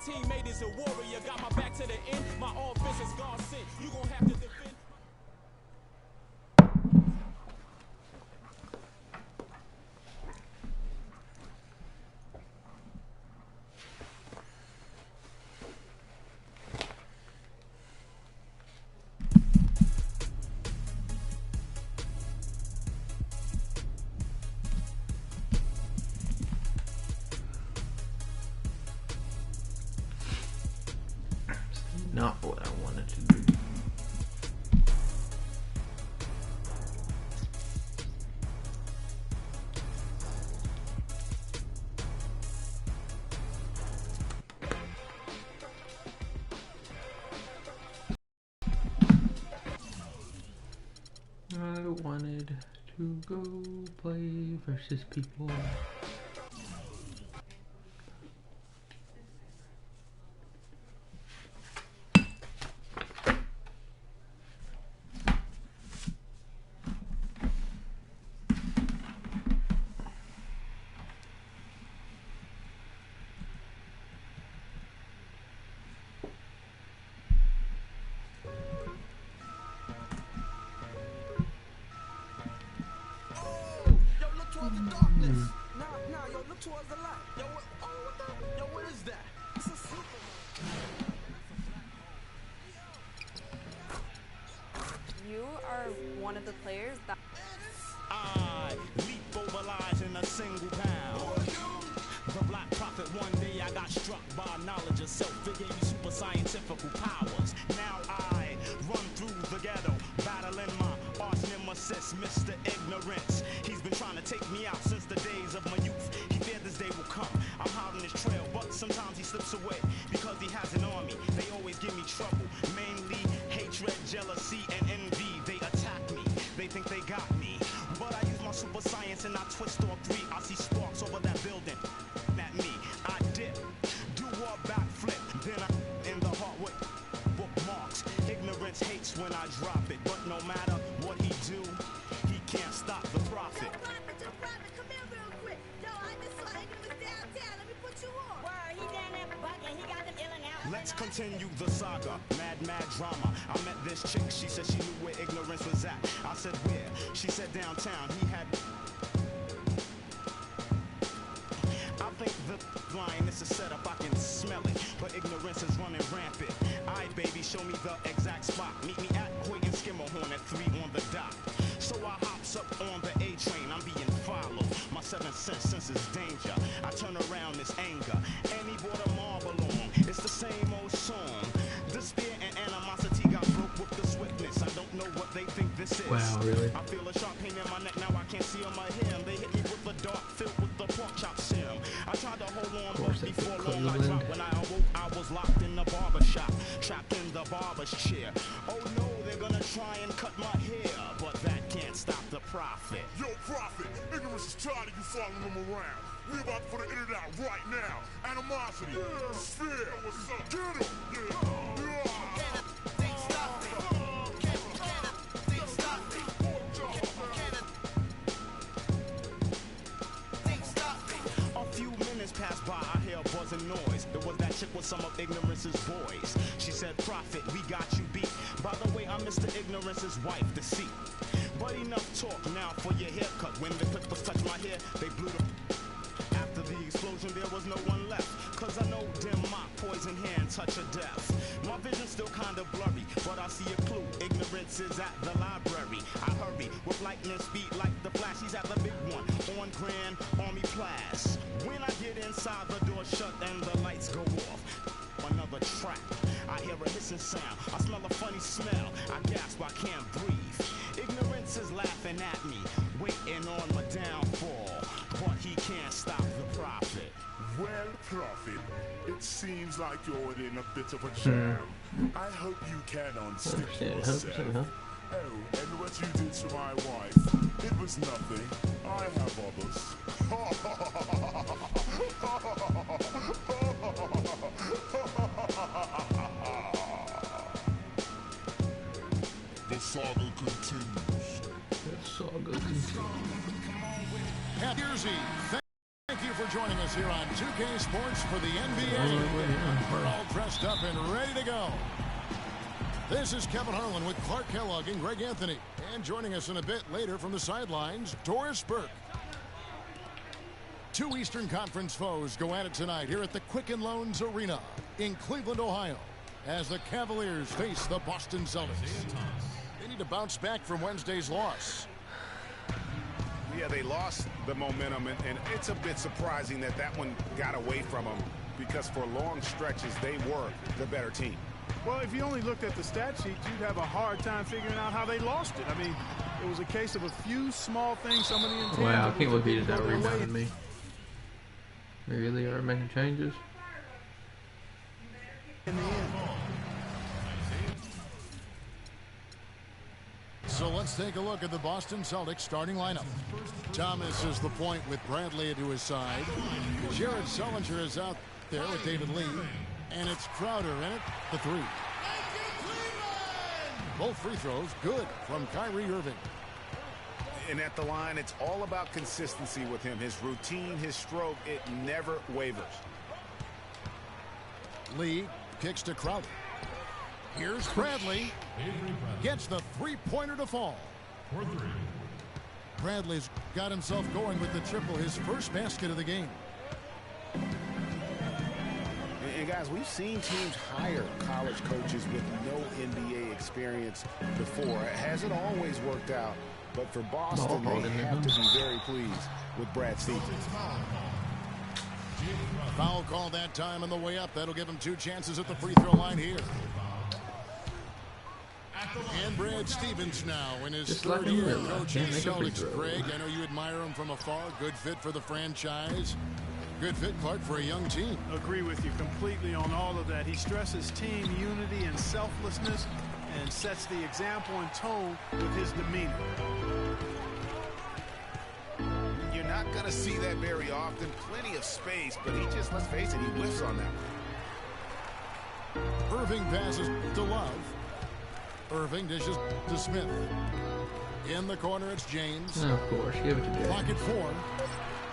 teammate is a warrior. Got my back to the end. My offense is God sent. You gon' have to defend. Not what I wanted to do. I wanted to go play versus people. Towards the darkness. Nah, yo, look towards the light. Yo, what is that? It's a Superman. You are one of the players that I leap over lies in a single pound. The Black Prophet, one day I got struck by knowledge of self. It gave me super scientific powers. Now I run through the ghetto, battling my arch nemesis, Mr. Ignorance. He's been trying to take me out since the days of my youth. He feared this day will come. I'm hot on his trail, but sometimes he slips away because he has an army. They always give me trouble, mainly hatred, jealousy, and envy. They attack me, they think they got me, but I use my super science and I twist all three. I see sparks over that building. At me, I dip, do a backflip, then I in the heart with bookmarks. Ignorance hates when I drop it, but no matter what he do, he can't stop the prophet. Yo, prophet, come here real quick. Yo, I just saw Ignorance downtown. Let me put you on. Word, he down there bugging. He got them ill and out. Let's continue the saga, mad drama. I met this chick, she said she knew where Ignorance was at. I said where? She said downtown. He had. I think the line is a setup, I can smell it, but Ignorance is running rampant. Aight, baby, show me the exact spot. Meet me at Hoyt and Skimmerhorn at 3 on the dot. So I hops up on the A train, I'm being followed. My 7th senses danger. I turn around this anger, and he brought a marble along. It's the same old song. Despair and animosity got broke with the swiftness. I don't know what they think this is. Wow, really? I feel a sharp pain in my neck, now I can't see on my hair. They hit me with the dart filled with the pork chop serum. I tried to hold on, but before long I dropped. When I awoke, I was locked in the barber shop, trapped in the barber's chair. Oh no, they're gonna try and cut my hair, but that can't stop the prophet. Yo, Prophet, Ignorance is tired of you following him around. We about to put an internet out right now. Animosity, fear, what's up? Get him! Yeah. Pass by, I hear a buzzing noise. It was that chick with some of Ignorance's boys. She said, Prophet, we got you beat. By the way, I'm Mr. Ignorance's wife, Deceit. But enough talk now for your haircut. When the clippers touched my hair, they blew the... After the explosion, there was no one left. Cause I know dim mock, poison hand, touch of death. My vision's still kinda blurry, but I see a clue. Ignorance is at the library. I hurry with lightning speed like the Flash. He's at the big one on Grand Army Place. When I get inside, the door shut and the lights go off. Another trap. I hear a hissing sound. I smell a funny smell. I gasp, I can't breathe. Ignorance is laughing at me, waiting on my downfall. But he can't stop the prophet. Well, Prophet, it seems like you're in a bit of a jam. I hope you can unstick yourself. Oh, and what you did to my wife, it was nothing. I have others. The saga continues. The saga continues. And here's E. Thank you for joining us here on 2K Sports for the NBA. dressed up and ready to go. This is Kevin Harlan with Clark Kellogg and Greg Anthony. And joining us in a bit later from the sidelines, Doris Burke. Two Eastern Conference foes go at it tonight here at the Quicken Loans Arena in Cleveland, Ohio, as the Cavaliers face the Boston Celtics. They need to bounce back from Wednesday's loss. Yeah, they lost the momentum, and it's a bit surprising that that one got away from them, because for long stretches they were the better team. Well, if you only looked at the stat sheet, you'd have a hard time figuring out how they lost it. I mean, it was a case of a few small things, some of the intangibles. Wow, I can't believe he did that rebounded me. They really are making changes. In the end. So let's take a look at the Boston Celtics starting lineup. Thomas is the point with Bradley to his side. Jared Sullinger is out there with David Lee. And it's Crowder in it, the three. Both free throws good from Kyrie Irving. And at the line, it's all about consistency with him. His routine, his stroke, it never wavers. Lee kicks to Crowder. Here's Bradley. Gets the three-pointer to fall. Bradley's got himself going with the triple, his first basket of the game. And guys, we've seen teams hire college coaches with no NBA experience before. It hasn't always worked out, but for Boston, they have to be very pleased with Brad Stevens. Foul call that time on the way up. That'll give him two chances at the free throw line here. And Brad Stevens now in his third year coaching Celtics. Greg, I know you admire him from afar. Good fit for the franchise. Good fit, Clark, for a young team. Agree with you completely on all of that. He stresses team unity and selflessness and sets the example and tone with his demeanor. You're not going to see that very often. Plenty of space, but he just, let's face it, he whiffs on that one. Irving passes to Love. Irving dishes to Smith. In the corner, it's James. Oh, of course, give it to James. Pocket four.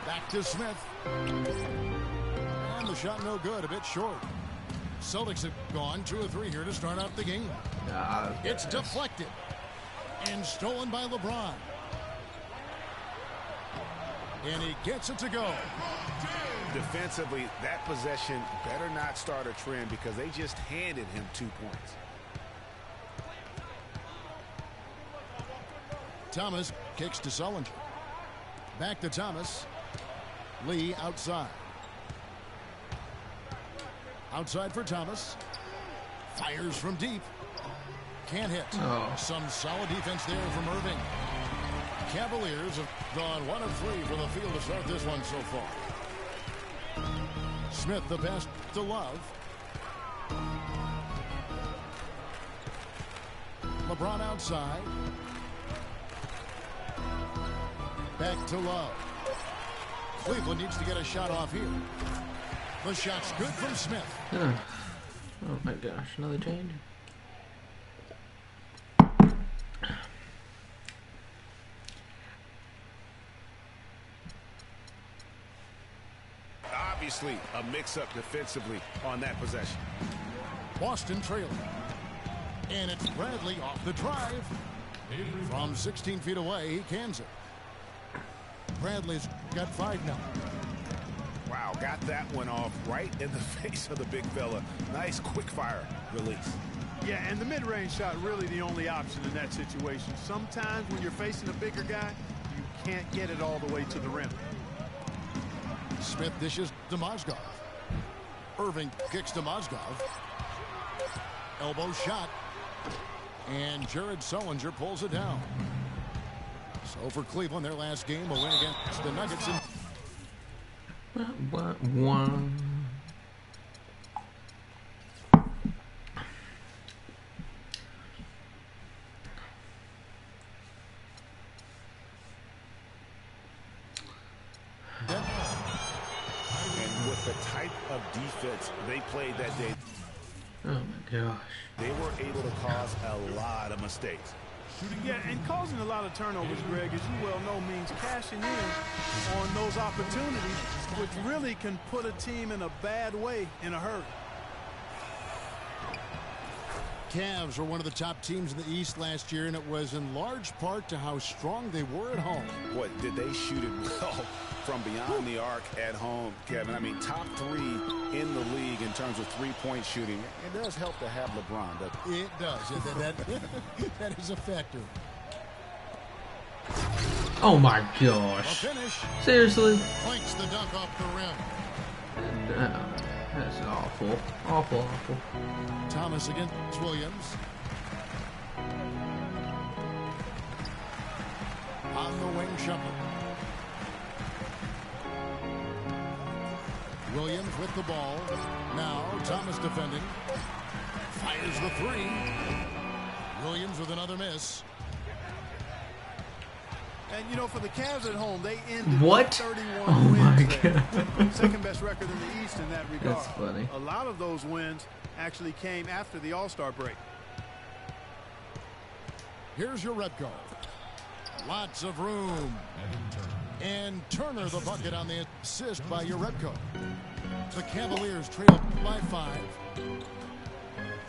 Back to Smith. And the shot no good, a bit short. Celtics have gone 2 of 3 here to start out the game. It's deflected. And stolen by LeBron. And he gets it to go. Defensively, that possession better not start a trend because they just handed him 2 points. Thomas kicks to Sullinger. Back to Thomas. Lee outside. Outside for Thomas. Fires from deep. Can't hit. Oh. Some solid defense there from Irving. Cavaliers have gone 1 of 3 from the field to start this one so far. Smith the pass to Love. LeBron outside. Back to Love. Cleveland needs to get a shot off here. The shot's good from Smith. Oh my gosh, another change. Obviously, a mix-up defensively on that possession. Boston trailing. And it's Bradley off the drive. From 16 feet away, he cans it. Bradley's got 5 now. Wow, got that one off right in the face of the big fella. Nice quick fire release. Yeah, and the mid-range shot really the only option in that situation. Sometimes when you're facing a bigger guy, you can't get it all the way to the rim. Smith dishes to Mozgov. Irving kicks to Mozgov. Elbow shot. And Jared Sullinger pulls it down. So for Cleveland, their last game, a win against the Nuggets. One. And with the type of defense they played that day, Oh my gosh. they were able to cause a lot of mistakes. Yeah, and causing a lot of turnovers, Greg, as you well know, means cashing in on those opportunities, which really can put a team in a bad way in a hurry. Cavs were one of the top teams in the East last year, and it was in large part to how strong they were at home. Boy, did they shoot it well from beyond the arc at home, Kevin. I mean, top 3 in the league in terms of three-point shooting. It does help to have LeBron, doesn't it? It does. That is a factor. Oh my gosh. Seriously? Clinks the dunk off the rim. That's awful. Awful. Thomas against Williams. On the wing, Shumpert. Williams with the ball. Now Thomas defending. Fires the 3. Williams with another miss. And, you know, for the Cavs at home, they ended what? 31 wins there. Second best record in the East in that regard. That's funny. A lot of those wins actually came after the All-Star break. Here's your Rebco. Lots of room. And Turner the bucket on the assist by Urebko. The Cavaliers trail by 5.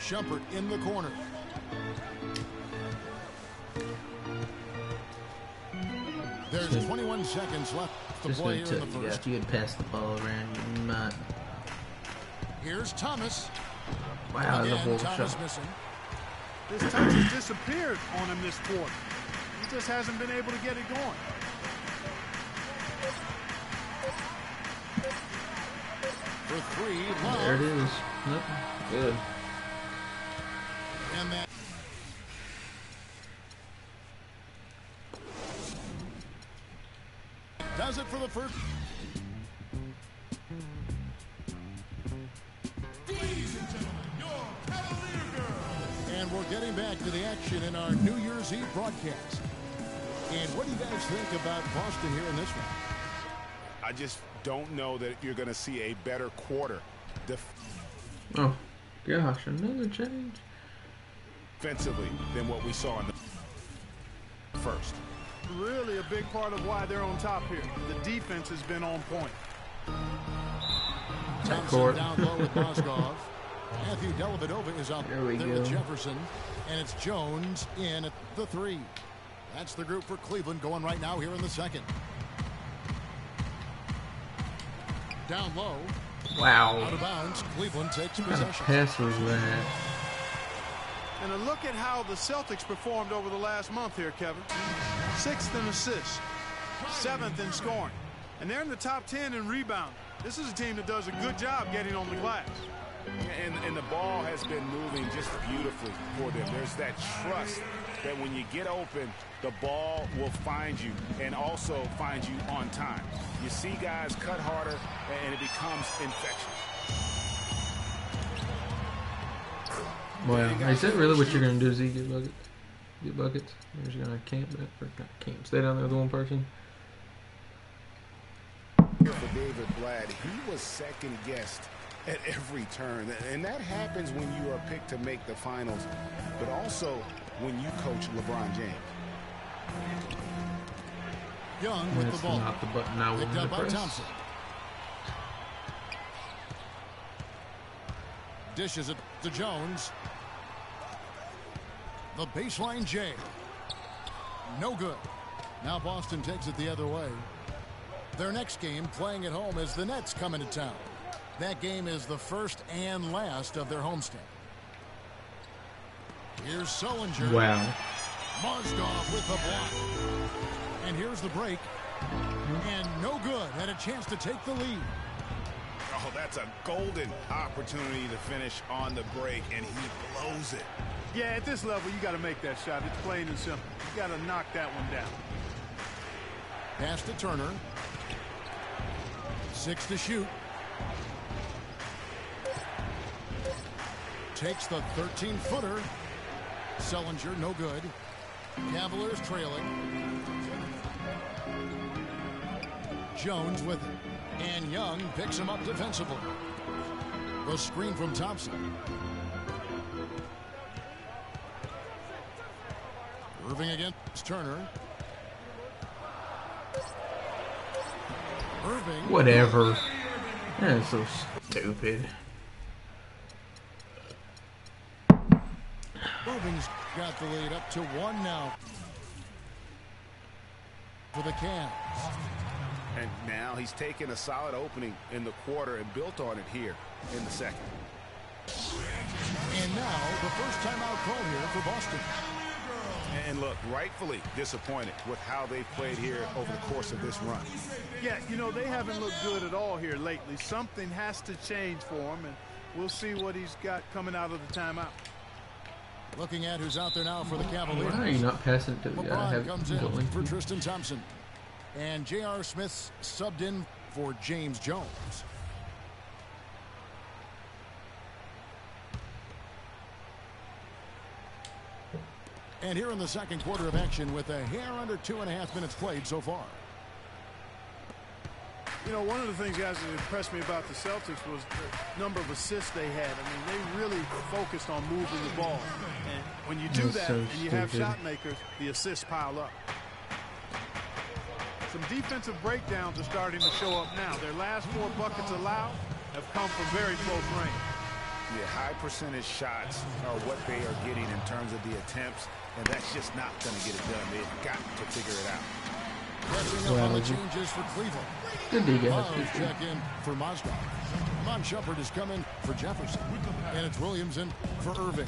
Shumpert in the corner. There's 21 seconds left to play here in the first. If you had passed the ball around, you might. Here's Thomas. Wow, that's a horrible Thomas shot. missing. His touch has disappeared on him this quarter. He just hasn't been able to get it going. For 3, Love. There it is. Nope. Good. And that. Does it for the first. Ladies and gentlemen, your Cavalier girls. And we're getting back to the action in our New Year's Eve broadcast. And what do you guys think about Boston here in this one? I just don't know that you're going to see a better quarter Oh, gosh, another change. defensively than what we saw in the first. Really a big part of why they're on top here. The defense has been on point. Thompson down low with Mozgov. Matthew Dellavedova is out there go. with Jefferson. And it's Jones in at the 3. That's the group for Cleveland going right now here in the second. Down low. Wow. Out of bounds. Cleveland takes What kind of possession. pass was that? And a look at how the Celtics performed over the last month here, Kevin. 6th in assists, 7th in scoring. And they're in the top 10 in rebounding. This is a team that does a good job getting on the glass. And the ball has been moving just beautifully for them. There's that trust that when you get open, the ball will find you and also find you on time. You see guys cut harder, and it becomes infectious. Wow. Is that really what you're going to do, Z? Get buckets? Get buckets? You're just going to camp that? Or not camp? Stay down there with one person? For David Blatt, he was second-guessed at every turn. And that happens when you are picked to make the finals, but also when you coach LeBron James. Young with the ball. Not the button I Picked wanted up to by press. Thompson. Dishes it to Jones. The baseline J. No good. Now Boston takes it the other way. Their next game playing at home as the Nets come into town. That game is the first and last of their homestand. Here's Sullinger. Wow. Mozgov with the block. And here's the break. And no good. Had a chance to take the lead. Oh, that's a golden opportunity to finish on the break, and he blows it. Yeah, at this level, you got to make that shot. It's plain and simple. You got to knock that one down. Pass to Turner. 6 to shoot. Takes the 13-footer. Sullinger, no good. Cavaliers trailing. Jones with it. And Young picks him up defensively. The screen from Thompson. Irving against Turner. Irving. Whatever. That is so stupid. Irving's got the lead up to 1 now for the Cavs. And now he's taken a solid opening in the quarter and built on it here in the second. And now the first timeout call here for Boston. And look, rightfully disappointed with how they've played here over the course of this run. Yeah, you know, they haven't looked good at all here lately. Something has to change for him, and we'll see what he's got coming out of the timeout. Looking at who's out there now for the Cavaliers. Why are you not passing it to the guy? LeBron comes in for Tristan Thompson. And J.R. Smith's subbed in for James Jones. And here in the second quarter of action with a hair under 2.5 minutes played so far. You know, one of the things, guys, that impressed me about the Celtics was the number of assists they had. I mean, they really focused on moving the ball. And when you do that and you have shot makers, the assists pile up. Some defensive breakdowns are starting to show up now. Their last 4 buckets allowed have come from very close range. Yeah, high percentage shots are what they are getting in terms of the attempts, and that's just not going to get it done. They've got to figure it out. Catching up on the changes for Cleveland. Good D, guys. Check in for Mozgov. Mon Shumpert has come in for Jefferson. And it's Williamson for Irving.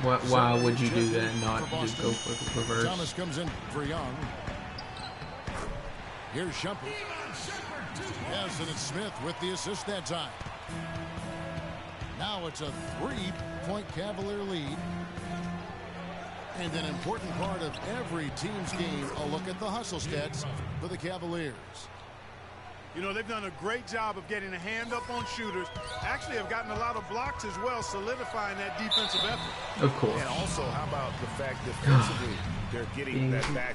Why would you do that and not just go for the reverse? Thomas comes in for Young. Here's Shumpert. Yes, and it's Smith with the assist that time. Now it's a 3-point Cavalier lead. And an important part of every team's game, a look at the hustle stats for the Cavaliers. You know, they've done a great job of getting a hand up on shooters. Actually have gotten a lot of blocks as well, solidifying that defensive effort. Of course. And also, how about the fact defensively, they're getting that back,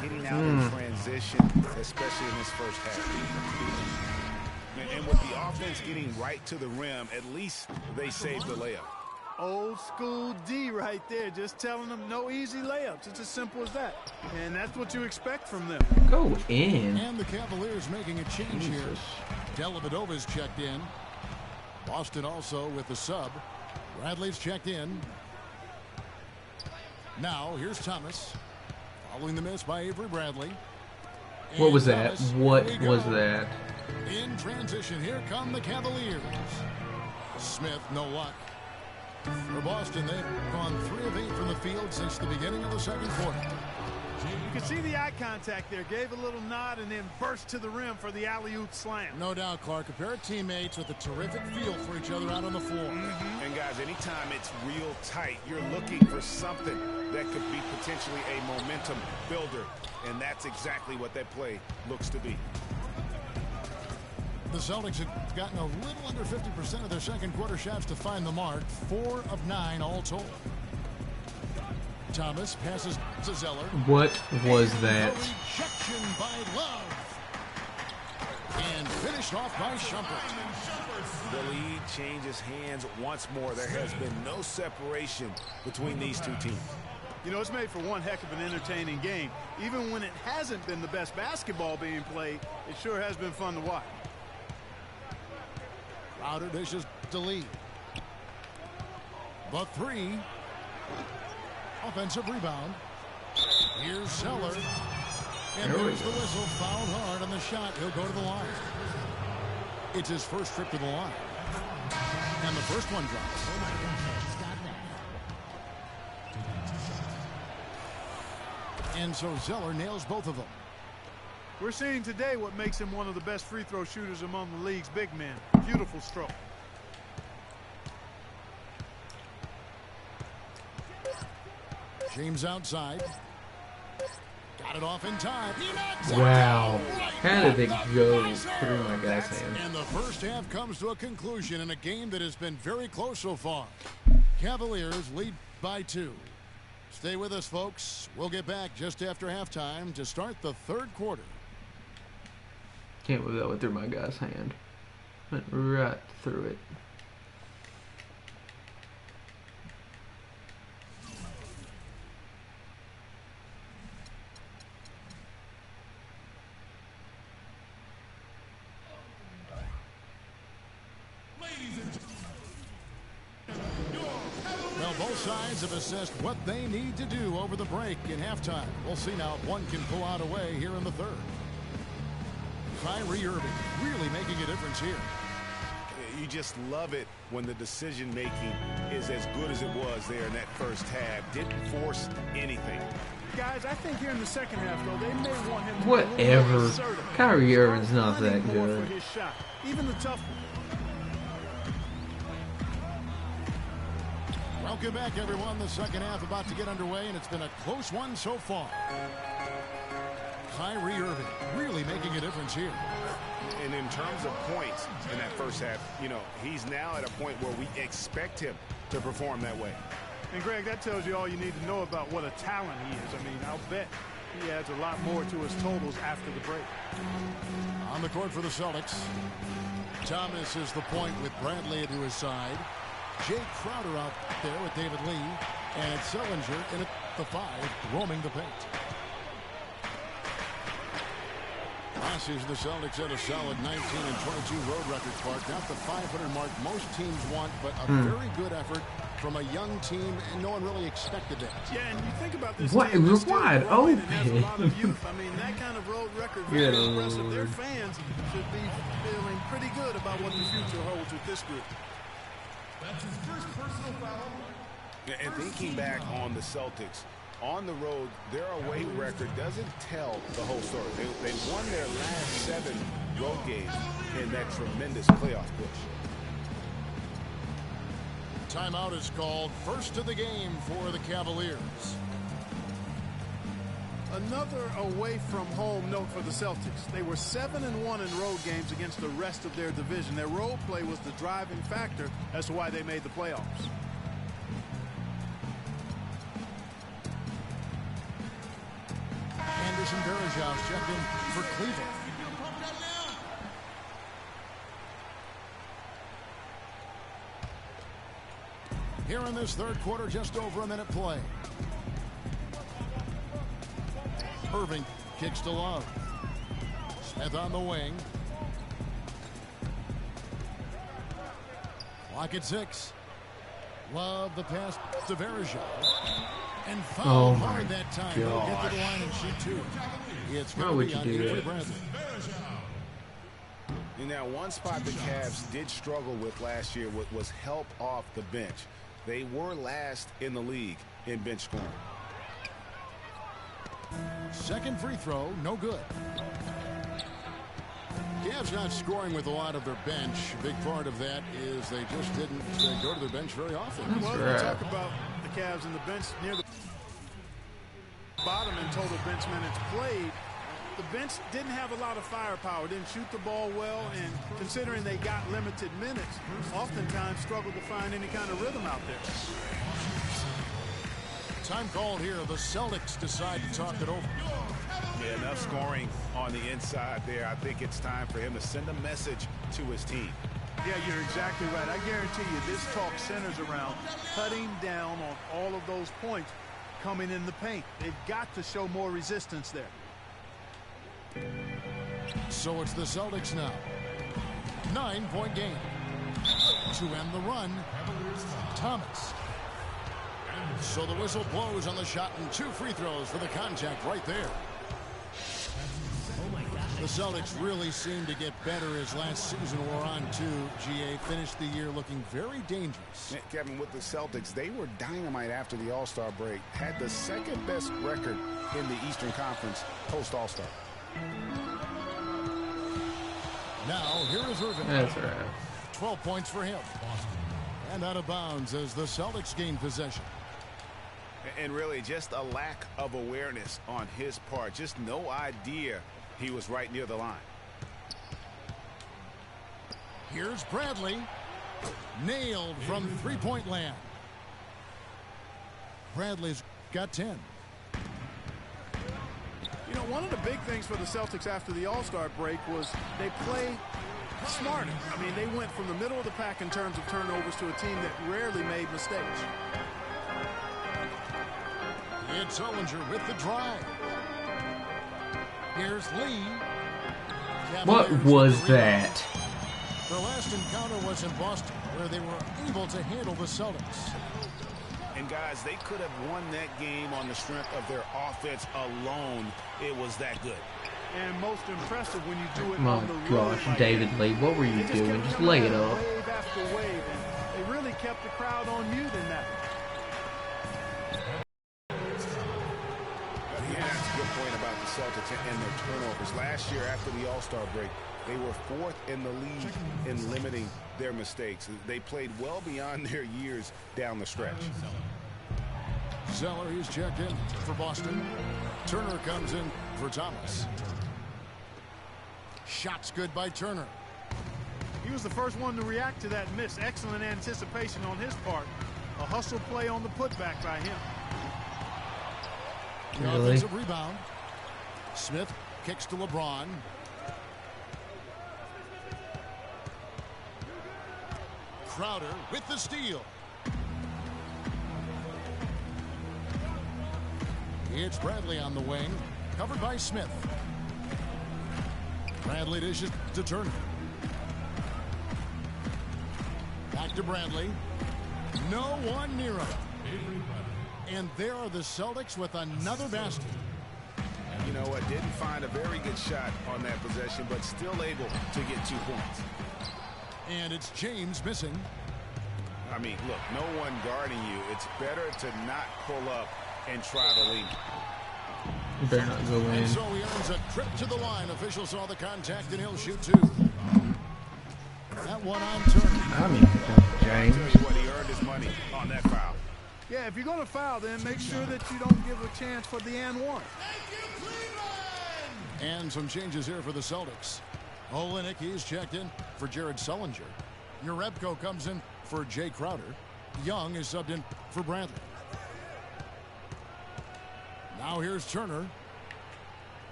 getting out in transition, especially in this first half. And with the offense getting right to the rim, at least they saved the layup. Old school D right there, just telling them no easy layups. It's as simple as that. And that's what you expect from them. Go in. And the Cavaliers making a change here. Dellavedova's checked in. Boston also with the sub. Bradley's checked in. Now here's Thomas. Following the miss by Avery Bradley. And what was that? Thomas, What was that? In transition, here come the Cavaliers. Smith, no luck. For Boston, they've gone 3 of 8 from the field since the beginning of the second quarter. You can see the eye contact there. Gave a little nod and then burst to the rim for the alley-oop slam. No doubt, Clark. A pair of teammates with a terrific feel for each other out on the floor. And guys, anytime it's real tight, you're looking for something that could be potentially a momentum builder. And that's exactly what that play looks to be. The Celtics have gotten a little under 50% of their second quarter shots to find the mark. 4 of 9 all told. Thomas passes to Zeller. What was that? Rejection by Love. And finished off by Shumpert. The lead changes hands once more. There has been no separation between these two teams. You know, it's made for one heck of an entertaining game. Even when it hasn't been the best basketball being played, it sure has been fun to watch. Crowder dishes to Lee. The 3. Offensive rebound. Here's Zeller. And there's the whistle. Fouled hard on the shot. He'll go to the line. It's his first trip to the line. And the first one drops. And so Zeller nails both of them. We're seeing today what makes him one of the best free throw shooters among the league's big men. Beautiful stroke. James outside. Got it off in time. Wow. How did it go through my guy's hand? And the first half comes to a conclusion in a game that has been very close so far. Cavaliers lead by 2. Stay with us, folks. We'll get back just after halftime to start the third quarter. Can't believe that went through my guy's hand. Went right through it. Well, both sides have assessed what they need to do over the break in halftime. We'll see now if one can pull out away here in the third. Kyrie Irving really making a difference here. You just love it when the decision-making is as good as it was there in that first half. Didn't force anything. Guys, I think here in the second half, though, they may want him to whatever. Kyrie Irving's not that good. For his shot. Even the tough one. Welcome back, everyone. The second half about to get underway, and it's been a close one so far. Kyrie Irving really making a difference here. And in terms of points in that first half, you know, he's now at a point where we expect him to perform that way. And, Greg, that tells you all you need to know about what a talent he is. I mean, I'll bet he adds a lot more to his totals after the break. On the court for the Celtics, Thomas is the point with Bradley to his side. Jay Crowder out there with David Lee. And Sullinger in at the 5, roaming the paint. Last season, the Celtics had a solid 19 and 22 road record, Clark. Not the 500 mark most teams want, but a very good effort from a young team, and no one really expected that. Yeah, and you think about this What? team It was wide open. has a lot of youth. I mean, that kind of road record, very impressive. Their fans should be feeling pretty good about what the future holds with this group. That's his first personal foul. And thinking back on the Celtics, on the road, their away record doesn't tell the whole story. They won their last 7 road games in that tremendous playoff push. Timeout is called. First of the game for the Cavaliers. Another away from home note for the Celtics. They were 7-1 in road games against the rest of their division. Their road play was the driving factor as to why they made the playoffs. Anderson Varejao checked in for Cleveland. Here in this third quarter, just over a minute play. Irving kicks to Love. Smith on the wing. Clock at 6. Love the pass to Varejao. And foul hard that time. He'll get to the line and shoot 2. It's going to be on Avery Bradley. And now one spot the Cavs did struggle with last year was help off the bench. They were last in the league in bench scoring. Second free throw, no good. Cavs not scoring with a lot of their bench. A big part of that is they just didn't go to their bench very often. Well, we talk about the Cavs and the bench near the bottom in total bench minutes played. The bench didn't have a lot of firepower, didn't shoot the ball well, and considering they got limited minutes, oftentimes struggled to find any kind of rhythm out there. Time called here. The Celtics decide to talk it over. Yeah, enough scoring on the inside there. I think it's time for him to send a message to his team. Yeah, you're exactly right. I guarantee you this talk centers around cutting down on all of those points coming in the paint. They've got to show more resistance there. So it's the Celtics now. 9-point game. To end the run, Thomas. So the whistle blows on the shot and 2 free throws for the contact right there. The Celtics really seem to get better as last season wore on too. GA finished the year looking very dangerous. Yeah, Kevin, with the Celtics, they were dynamite after the All-Star break. Had the second best record in the Eastern Conference post-All-Star. Now here is Irving. That's right. 12 points for him. And out of bounds as the Celtics gain possession. And really just a lack of awareness on his part. Just no idea he was right near the line. Here's Bradley. Nailed from three-point land. Bradley's got 10. You know, one of the big things for the Celtics after the All-Star break was they played smarter. I mean, they went from the middle of the pack in terms of turnovers to a team that rarely made mistakes. It's Sullinger with the drive. Here's Lee. What was that? Their last encounter was in Boston, where they were able to handle the Celtics. And guys, they could have won that game on the strength of their offense alone. It was that good. And most impressive when you do it My on the road. gosh, David Lee, what were you doing? Just lay it up. Wave after wave, and they really kept the crowd on mute in that. Yeah, that's a good point about the Celtics and their turnovers. Last year, after the All-Star break, they were 4th in the league in limiting their mistakes. They played well beyond their years down the stretch. Zeller, he's checked in for Boston. Turner comes in for Thomas. Shots good by Turner. He was the first one to react to that miss. Excellent anticipation on his part. A hustle play on the putback by him. The offensive rebound. Smith kicks to LeBron. Crowder with the steal. It's Bradley on the wing, covered by Smith. Bradley dishes to Turner. Back to Bradley. No one near him. And there are the Celtics with another basket. You know what? Didn't find a very good shot on that possession, but still able to get 2 points. And it's James missing. I mean, look, no one guarding you. It's better to not pull up and try to lead. You better not go in. And so he earns a trip to the line. Officials saw the contact, and he'll shoot 2. That one on Turner. I mean, I'll James. tell you what, he earned his money on that foul. Yeah, if you're going to foul, then make sure that you don't give a chance for the and one. And some changes here for the Celtics. Olynyk, he's checked in for Jared Sullinger. Jerebko comes in for Jay Crowder. Young is subbed in for Bradley. Now here's Turner.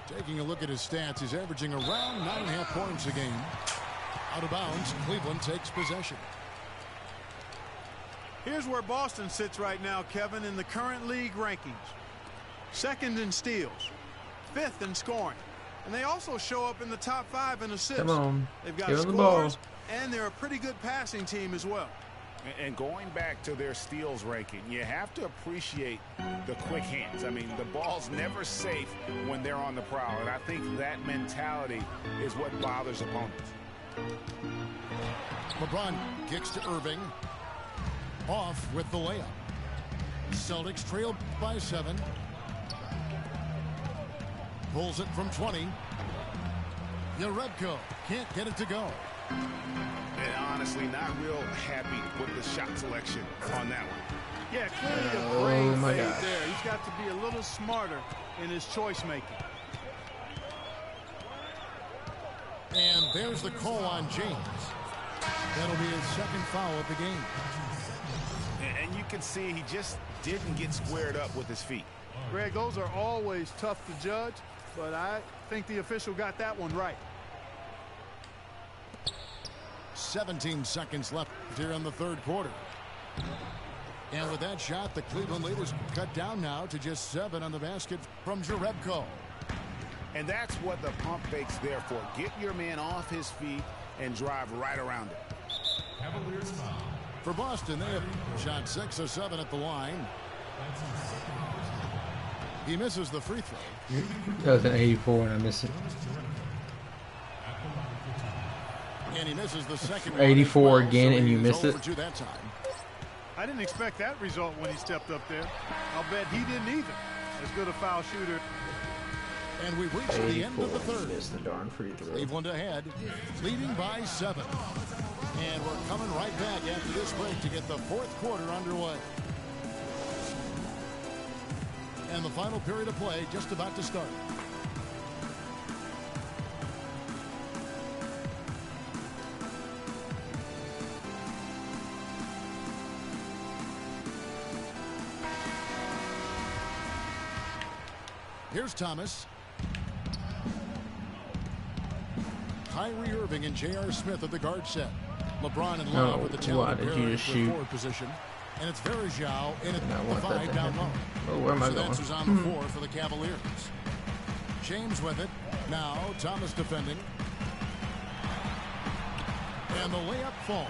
Taking a look at his stats, he's averaging around 9.5 points a game. Out of bounds, Cleveland takes possession. Here's where Boston sits right now, Kevin, in the current league rankings. 2nd in steals, 5th in scoring, and they also show up in the top 5 in assists. Come on, they've got give him the ball. scores, and they're a pretty good passing team as well. And going back to their steals ranking, you have to appreciate the quick hands. I mean, the ball's never safe when they're on the prowl, and I think that mentality is what bothers opponents. LeBron kicks to Irving. Off with the layup. Celtics trail by 7. Pulls it from 20. Jerebko can't get it to go. And honestly, not real happy with the shot selection on that one. Yeah, clearly a brain fade there. He's got to be a little smarter in his choice making. And there's the call on James. That'll be his 2nd foul of the game. And you can see he just didn't get squared up with his feet. Greg, those are always tough to judge, but I think the official got that one right. 17 seconds left here in the 3rd quarter. And with that shot, the Cleveland leaders cut down now to just 7 on the basket from Jerebko. And that's what the pump fake's there for. Get your man off his feet and drive right around it. For Boston, they have shot 6 or 7 at the line. He misses the free throw. That was an 84 and I missed it. And he misses the second 84 well, again, so and you missed it. That time. I didn't expect that result when he stepped up there. I'll bet he didn't either. As good a foul shooter. And we've reached the end of the 3rd. Missed the darn free throw. Cleveland ahead, leading by 7. And we're coming right back after this break to get the 4th quarter underway. And the final period of play just about to start. Here's Thomas. Kyrie Irving and J.R. Smith at the guard set. LeBron and Love with the talent pairing for forward position. And it's Varejao in at the 5 down low. Oh, where am I so going? that's who's on the 4 for the Cavaliers. James with it. Now Thomas defending. And the layup falls.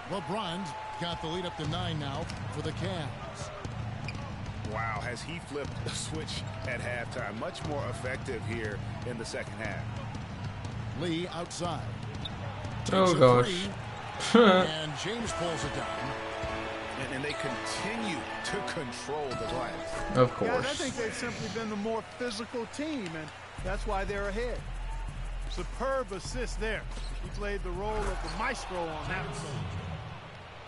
LeBron got the lead up to 9 now for the Cavs. Wow, has he flipped the switch at halftime? Much more effective here in the second half. Lee outside. Oh gosh. And James pulls it down. And they continue to control the glass. Of course. Guys, I think they've simply been the more physical team, and that's why they're ahead. Superb assist there. He played the role of the maestro on that one.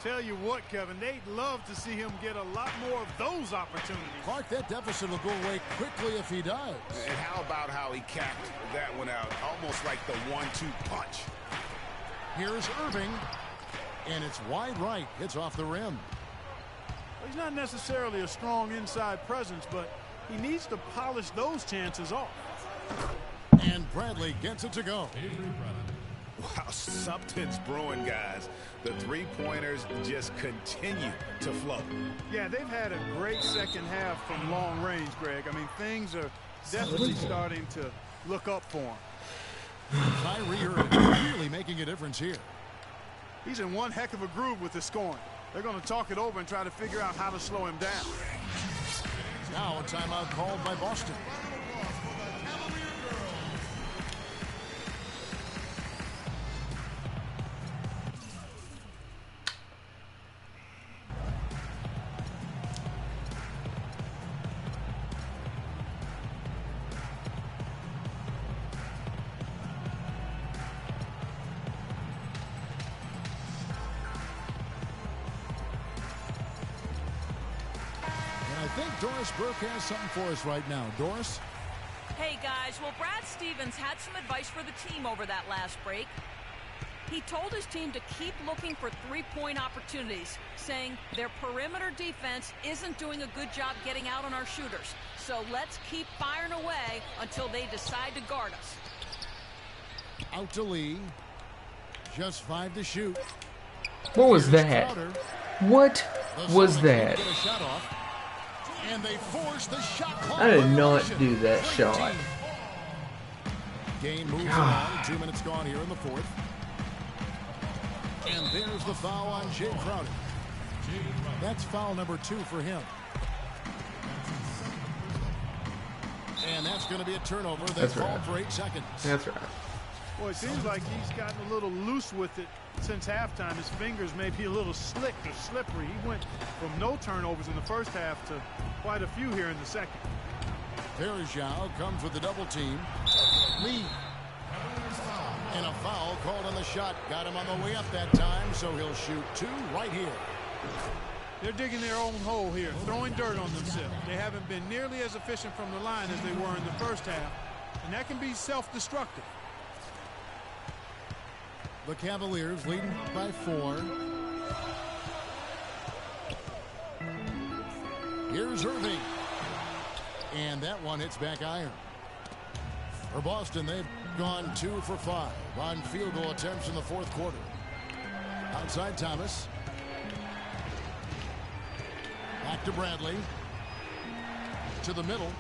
Tell you what, Kevin, they'd love to see him get a lot more of those opportunities. Clark, that deficit will go away quickly if he does. And how about how he capped that one out? Almost like the 1-2 punch. Here's Irving. And it's wide right. It's off the rim. He's not necessarily a strong inside presence, but he needs to polish those chances off. And Bradley gets it to go. Wow, something's brewing, guys. The three-pointers just continue to flow. Yeah, they've had a great second half from long range, Greg. I mean, things are definitely starting to look up for him. Kyrie Irving really making a difference here. He's in one heck of a groove with the scoring. They're going to talk it over and try to figure out how to slow him down. Now a timeout called by Boston. Doris Burke has something for us right now. Doris? Hey, guys. Well, Brad Stevens had some advice for the team over that last break. He told his team to keep looking for three-point opportunities, saying their perimeter defense isn't doing a good job getting out on our shooters. So let's keep firing away until they decide to guard us. Out to Lee. Just 5 to shoot. What was that? What was that? And they force the shot clock. I did not do that shot. Game moves on. 2 minutes gone here in the fourth. And there's the foul on Jay Crowder. That's foul number 2 for him. And that's going to be a turnover. They called for 8 seconds. That's right. Well, it seems like he's gotten a little loose with it since halftime. His fingers may be a little slick or slippery. He went from no turnovers in the first half to quite a few here in the second. Verjao comes with the double team. Lee. And a foul called on the shot. Got him on the way up that time, so he'll shoot 2 right here. They're digging their own hole here, throwing dirt on themselves. They haven't been nearly as efficient from the line as they were in the first half, and that can be self-destructive. The Cavaliers leading by 4. Here's Irving. And that one hits back iron. For Boston, they've gone 2 for 5 on field goal attempts in the fourth quarter. Outside Thomas. Back to Bradley. To the middle.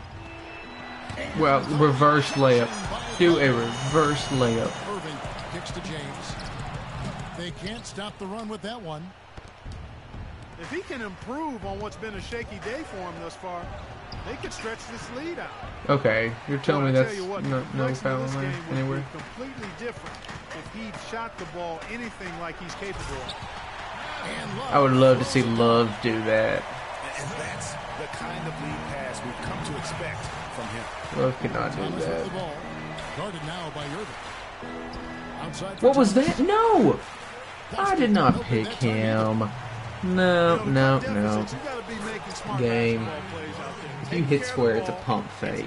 Well, reverse layup. Do a reverse layup. Irving kicks to James. They can't stop the run with that one. If he can improve on what's been a shaky day for him thus far, they could stretch this lead out. Okay, you're telling me that's no foul on there anywhere? Completely different if he'd shot the ball anything like he's capable of. I would love to see Love do that. And that's the kind of lead pass we've come to expect from him. Love cannot do that. Guarded now by Irving. Outside what was that? No! I did not pick him. No. Game. If you hit square, it's a pump fake.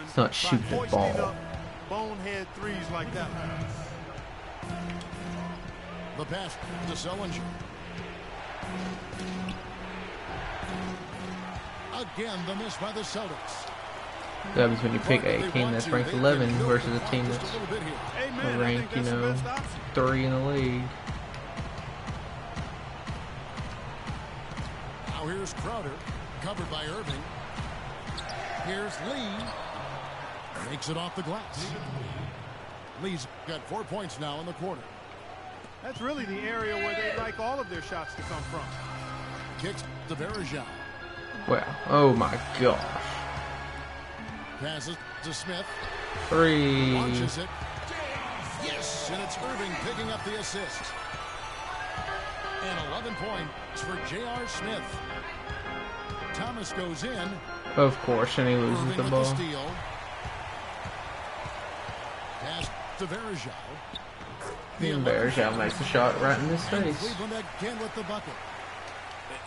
It's not shoot the ball. Bonehead threes like that. The pass to Sullinger. Again, the miss by the Celtics. That happens when you pick a team that's ranked 11 versus a team that's ranked, 3 in the league. Now here's Crowder, covered by Irving. Here's Lee. Makes it off the glass. Lee's got 4 points now in the quarter. That's really the area where they like all of their shots to come from. Kicks to Verjao. Wow. Oh my gosh. Passes to Smith. 3. Launches it. Yes, and it's Irving picking up the assist. And 11 points for J.R. Smith. Thomas goes in. Of course, and he loses Irving the with ball. the steal. Pass to Verjao. And Verjao makes a shot right in his face. Cleveland again with the bucket.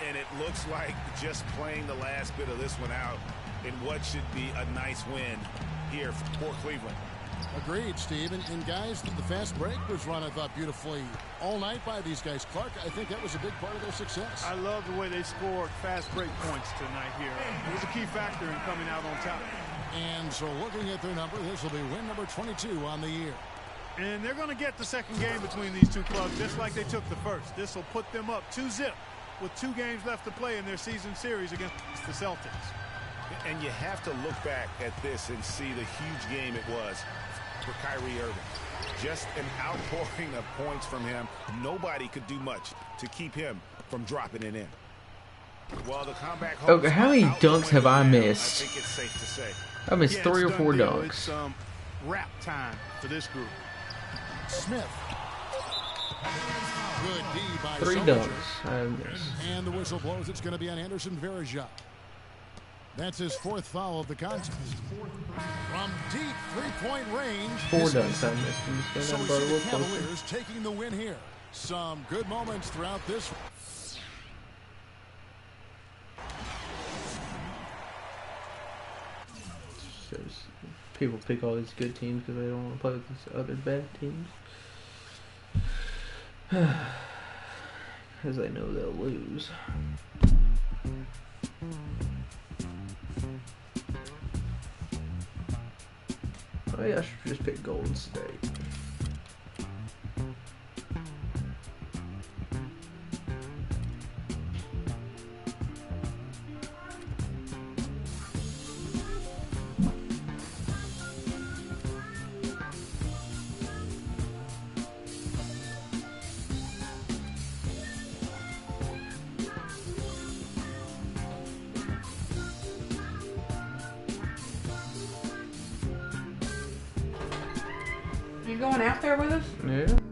And it looks like just playing the last bit of this one out in what should be a nice win here for Cleveland. Agreed, Steve. And guys, the fast break was run, I thought, beautifully all night by these guys. Clark, I think that was a big part of their success. I love the way they scored fast break points tonight here. It was a key factor in coming out on top. And so looking at their number, this will be win number 22 on the year. And they're going to get the second game between these two clubs just like they took the first. This will put them up 2-0 with 2 games left to play in their season series against the Celtics. And you have to look back at this and see the huge game it was for Kyrie Irving. Just an outpouring of points from him. Nobody could do much to keep him from dropping it in. Well, the comeback. Okay, how many dunks have I missed? I think it's safe to say. I missed 3 or 4 dunks. It's wrap time for this group. Smith. Good D by 3 Solinger. dunks. I missed. And the whistle blows. It's going to be on Anderson Verjao. That's his 4th foul of the contest. From deep 3-point range. 4 dunks I missed. I'm just So going we to see the a little closer. Cavaliers taking the win here. Some good moments throughout this. People pick all these good teams because they don't want to play with these other bad teams. Because they know they'll lose. Oh yeah, I should just pick Golden State. You going out there with us? Yeah.